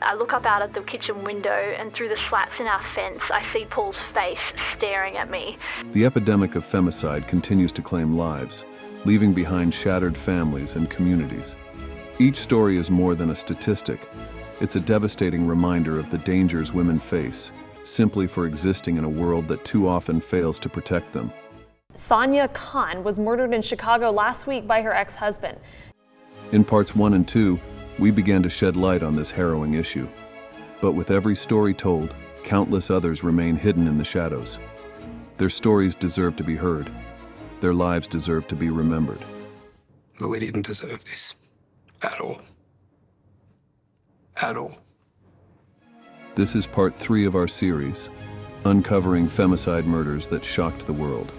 I look up out of the kitchen window and through the slats in our fence, I see Paul's face staring at me. The epidemic of femicide continues to claim lives, leaving behind shattered families and communities. Each story is more than a statistic. It's a devastating reminder of the dangers women face, simply for existing in a world that too often fails to protect them. Sonia Khan was murdered in Chicago last week by her ex-husband. In parts 1 and 2, we began to shed light on this harrowing issue. But with every story told, countless others remain hidden in the shadows. Their stories deserve to be heard. Their lives deserve to be remembered. But we didn't deserve this. At all. At all. This is part 3 of our series, uncovering femicide murders that shocked the world.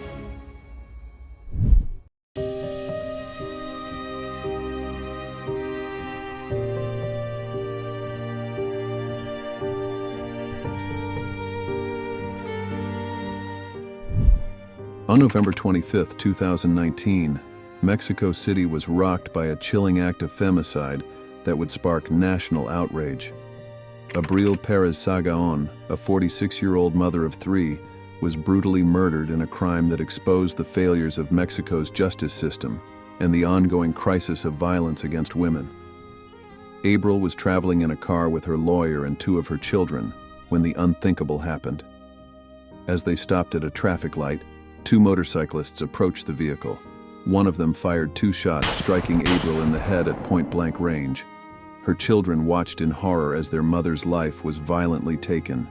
On November 25, 2019, Mexico City was rocked by a chilling act of femicide that would spark national outrage. Abril Perez Sagaon, a 46-year-old mother of 3, was brutally murdered in a crime that exposed the failures of Mexico's justice system and the ongoing crisis of violence against women. Abril was traveling in a car with her lawyer and 2 of her children when the unthinkable happened. As they stopped at a traffic light, 2 motorcyclists approached the vehicle. One of them fired 2 shots, striking Abril in the head at point-blank range. Her children watched in horror as their mother's life was violently taken.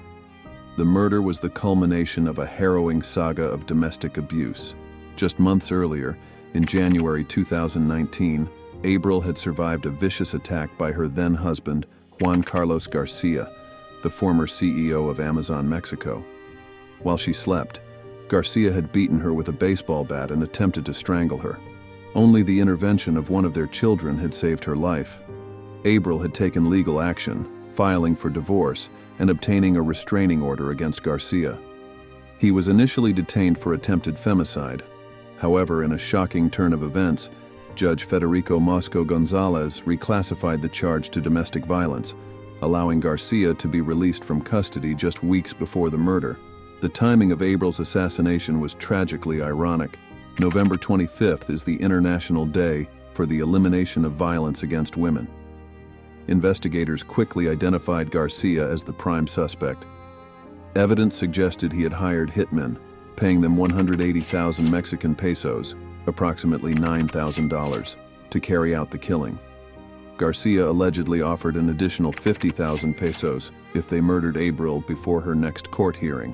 The murder was the culmination of a harrowing saga of domestic abuse. Just months earlier, in January 2019, Abril had survived a vicious attack by her then-husband, Juan Carlos Garcia, the former CEO of Amazon Mexico. While she slept, Garcia had beaten her with a baseball bat and attempted to strangle her. Only the intervention of one of their children had saved her life. Abril had taken legal action, filing for divorce and obtaining a restraining order against Garcia. He was initially detained for attempted femicide. However, in a shocking turn of events, Judge Federico Mosco Gonzalez reclassified the charge to domestic violence, allowing Garcia to be released from custody just weeks before the murder. The timing of Abril's assassination was tragically ironic. November 25th is the International Day for the Elimination of Violence Against Women. Investigators quickly identified Garcia as the prime suspect. Evidence suggested he had hired hitmen, paying them 180,000 Mexican pesos, approximately $9,000, to carry out the killing. Garcia allegedly offered an additional 50,000 pesos if they murdered Abril before her next court hearing.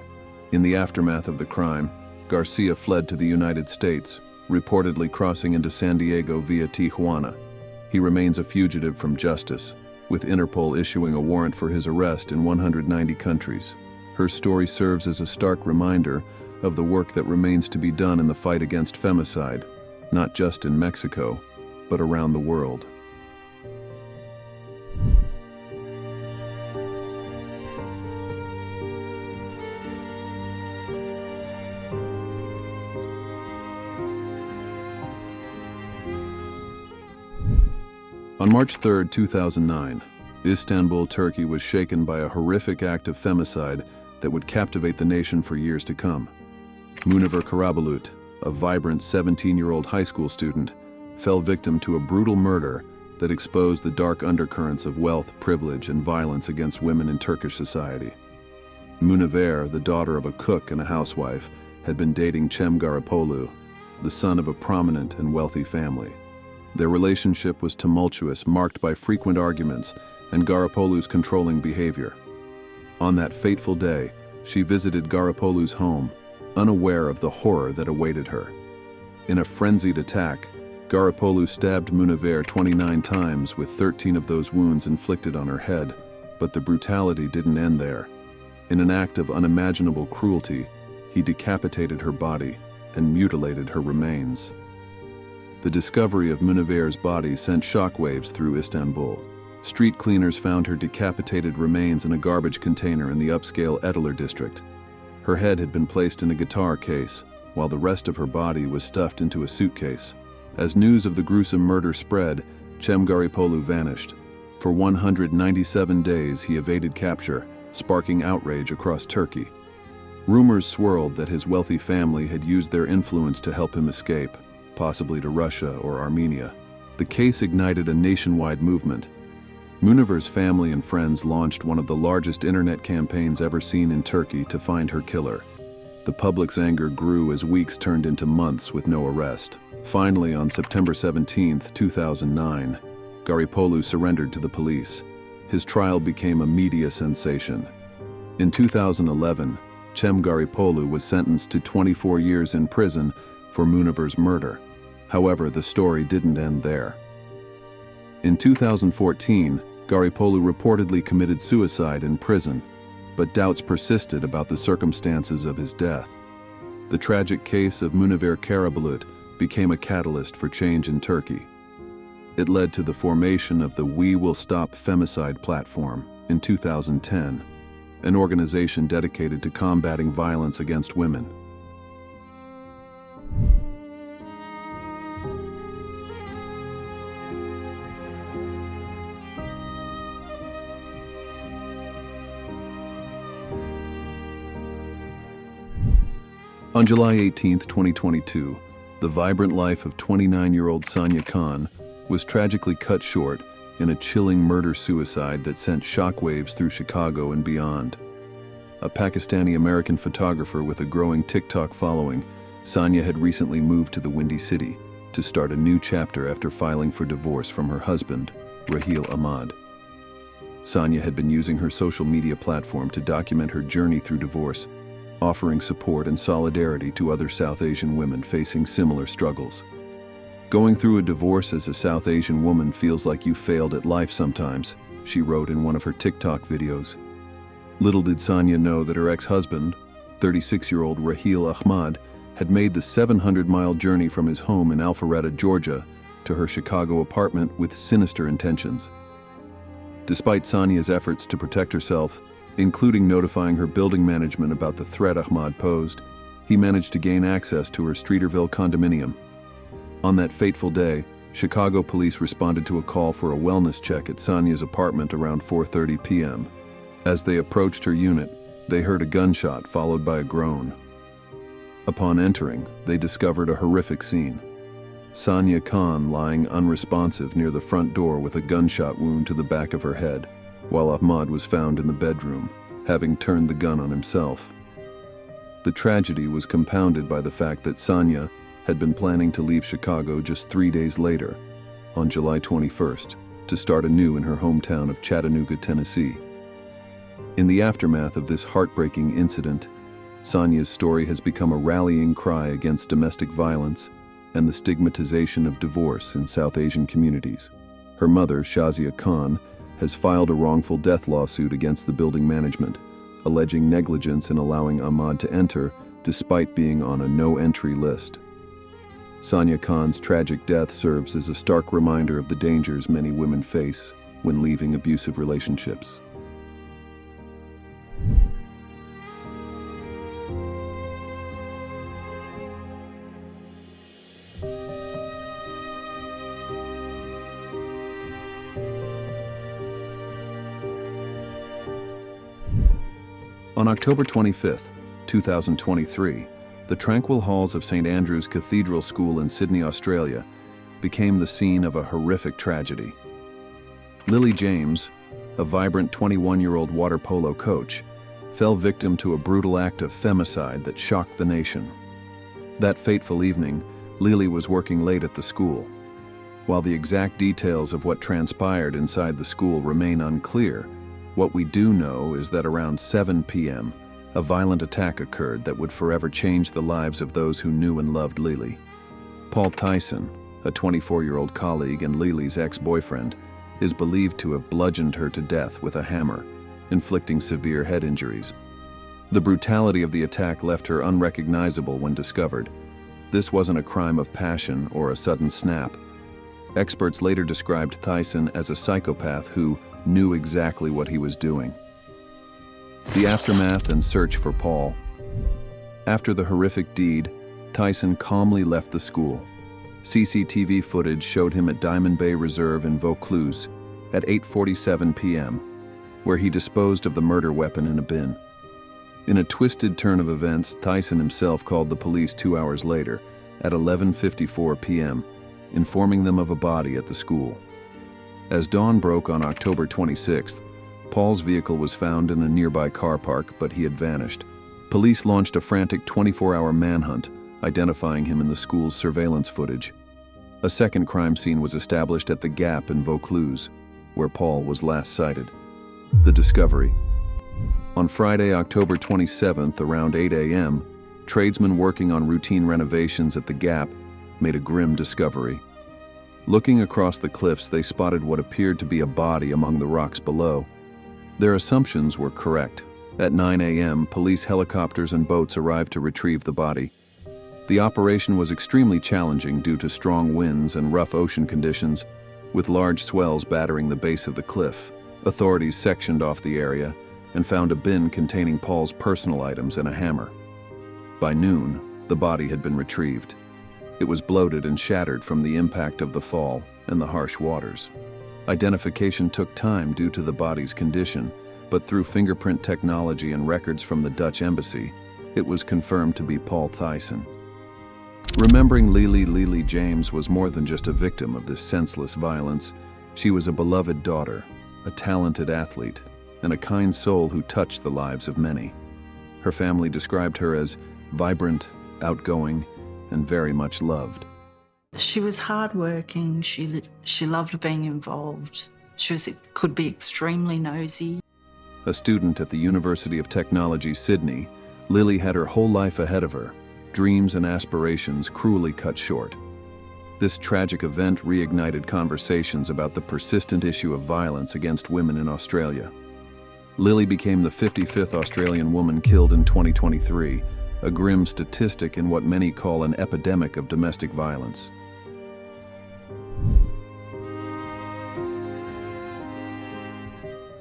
In the aftermath of the crime, Garcia fled to the United States, reportedly crossing into San Diego via Tijuana. He remains a fugitive from justice, with Interpol issuing a warrant for his arrest in 190 countries. Her story serves as a stark reminder of the work that remains to be done in the fight against femicide, not just in Mexico, but around the world. On March 3, 2009, Istanbul, Turkey was shaken by a horrific act of femicide that would captivate the nation for years to come. Munnevver, a vibrant 17-year-old high school student, fell victim to a brutal murder that exposed the dark undercurrents of wealth, privilege, and violence against women in Turkish society. Munnevver, the daughter of a cook and a housewife, had been dating Cem Garipolu, the son of a prominent and wealthy family. Their relationship was tumultuous, marked by frequent arguments and Garipolu's controlling behavior. On that fateful day, she visited Garipolu's home, unaware of the horror that awaited her. In a frenzied attack, Garipolu stabbed Munnevver 29 times, with 13 of those wounds inflicted on her head. But the brutality didn't end there. In an act of unimaginable cruelty, he decapitated her body and mutilated her remains. The discovery of Munnevver's body sent shockwaves through Istanbul. Street cleaners found her decapitated remains in a garbage container in the upscale Etiler district. Her head had been placed in a guitar case, while the rest of her body was stuffed into a suitcase. As news of the gruesome murder spread, Cem Garipolu vanished. For 197 days, he evaded capture, sparking outrage across Turkey. Rumors swirled that his wealthy family had used their influence to help him escape, possibly to Russia or Armenia. The case ignited a nationwide movement. Munnevver's family and friends launched one of the largest internet campaigns ever seen in Turkey to find her killer. The public's anger grew as weeks turned into months with no arrest. Finally, on September 17, 2009, Garipolu surrendered to the police. His trial became a media sensation. In 2011, Cem Garipolu was sentenced to 24 years in prison for Munnevver's murder. However, the story didn't end there. In 2014, Garipolu reportedly committed suicide in prison, but doubts persisted about the circumstances of his death. The tragic case of Munnevver Karabulut became a catalyst for change in Turkey. It led to the formation of the We Will Stop Femicide platform in 2010, an organization dedicated to combating violence against women. On July 18, 2022, the vibrant life of 29-year-old Sonia Khan was tragically cut short in a chilling murder-suicide that sent shockwaves through Chicago and beyond. A Pakistani-American photographer with a growing TikTok following, Sonia had recently moved to the Windy City to start a new chapter after filing for divorce from her husband, Raheel Ahmad. Sonia had been using her social media platform to document her journey through divorce, offering support and solidarity to other South Asian women facing similar struggles. "Going through a divorce as a South Asian woman feels like you failed at life sometimes," she wrote in one of her TikTok videos. Little did Sonia know that her ex-husband, 36-year-old Raheel Ahmad, had made the 700-mile journey from his home in Alpharetta, Georgia, to her Chicago apartment with sinister intentions. Despite Sonia's efforts to protect herself, including notifying her building management about the threat Ahmad posed, he managed to gain access to her Streeterville condominium. On that fateful day, Chicago police responded to a call for a wellness check at Sonia's apartment around 4:30 p.m. As they approached her unit, they heard a gunshot followed by a groan. Upon entering, they discovered a horrific scene. Sonia Khan lying unresponsive near the front door with a gunshot wound to the back of her head, while Ahmad was found in the bedroom, having turned the gun on himself. The tragedy was compounded by the fact that Sonia had been planning to leave Chicago just 3 days later, on July 21st, to start anew in her hometown of Chattanooga, Tennessee. In the aftermath of this heartbreaking incident, Sonia's story has become a rallying cry against domestic violence and the stigmatization of divorce in South Asian communities. Her mother, Shazia Khan, has filed a wrongful death lawsuit against the building management, alleging negligence in allowing Ahmad to enter despite being on a no-entry list. Sonia Khan's tragic death serves as a stark reminder of the dangers many women face when leaving abusive relationships. On October 25, 2023, the tranquil halls of St. Andrew's Cathedral School in Sydney, Australia, became the scene of a horrific tragedy. Lily James, a vibrant 21-year-old water polo coach, fell victim to a brutal act of femicide that shocked the nation. That fateful evening, Lily was working late at the school. While the exact details of what transpired inside the school remain unclear, what we do know is that around 7 p.m., a violent attack occurred that would forever change the lives of those who knew and loved Lily. Paul Tyson, a 24-year-old colleague and Lily's ex-boyfriend, is believed to have bludgeoned her to death with a hammer, inflicting severe head injuries. The brutality of the attack left her unrecognizable when discovered. This wasn't a crime of passion or a sudden snap. Experts later described Tyson as a psychopath who knew exactly what he was doing. The aftermath and search for Paul. After the horrific deed, Tyson calmly left the school. CCTV footage showed him at Diamond Bay Reserve in Vaucluse, at 8:47 p.m., where he disposed of the murder weapon in a bin. In a twisted turn of events, Thyssen himself called the police 2 hours later, at 11:54 p.m., informing them of a body at the school. As dawn broke on October 26th, Paul's vehicle was found in a nearby car park, but he had vanished. Police launched a frantic 24-hour manhunt, identifying him in the school's surveillance footage. A second crime scene was established at the Gap in Vaucluse, where Paul was last sighted. The discovery. On Friday, October 27th, around 8 a.m., tradesmen working on routine renovations at the Gap made a grim discovery. Looking across the cliffs, they spotted what appeared to be a body among the rocks below. Their assumptions were correct. At 9 a.m., police helicopters and boats arrived to retrieve the body. The operation was extremely challenging due to strong winds and rough ocean conditions, with large swells battering the base of the cliff. Authorities sectioned off the area and found a bin containing Paul's personal items and a hammer. By noon, the body had been retrieved. It was bloated and shattered from the impact of the fall and the harsh waters. Identification took time due to the body's condition, but through fingerprint technology and records from the Dutch embassy, it was confirmed to be Paul Thyssen. Remembering Lily James was more than just a victim of this senseless violence. She was a beloved daughter, a talented athlete, and a kind soul who touched the lives of many. Her family described her as vibrant, outgoing, and very much loved. She was hardworking. She loved being involved. Could be extremely nosy. A student at the University of Technology, Sydney, Lily had her whole life ahead of her, dreams and aspirations cruelly cut short. This tragic event reignited conversations about the persistent issue of violence against women in Australia. Lily became the 55th Australian woman killed in 2023, a grim statistic in what many call an epidemic of domestic violence.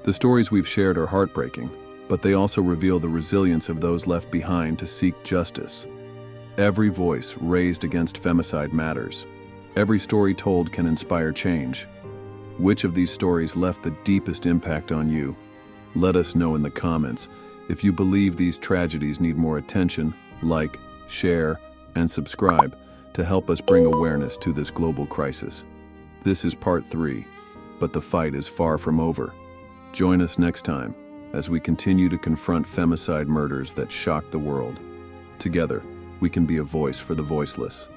The stories we've shared are heartbreaking, but they also reveal the resilience of those left behind to seek justice. Every voice raised against femicide matters. Every story told can inspire change. Which of these stories left the deepest impact on you? Let us know in the comments. If you believe these tragedies need more attention, like, share, and subscribe to help us bring awareness to this global crisis. This is part 3, but the fight is far from over. Join us next time as we continue to confront femicide murders that shock the world. Together, we can be a voice for the voiceless.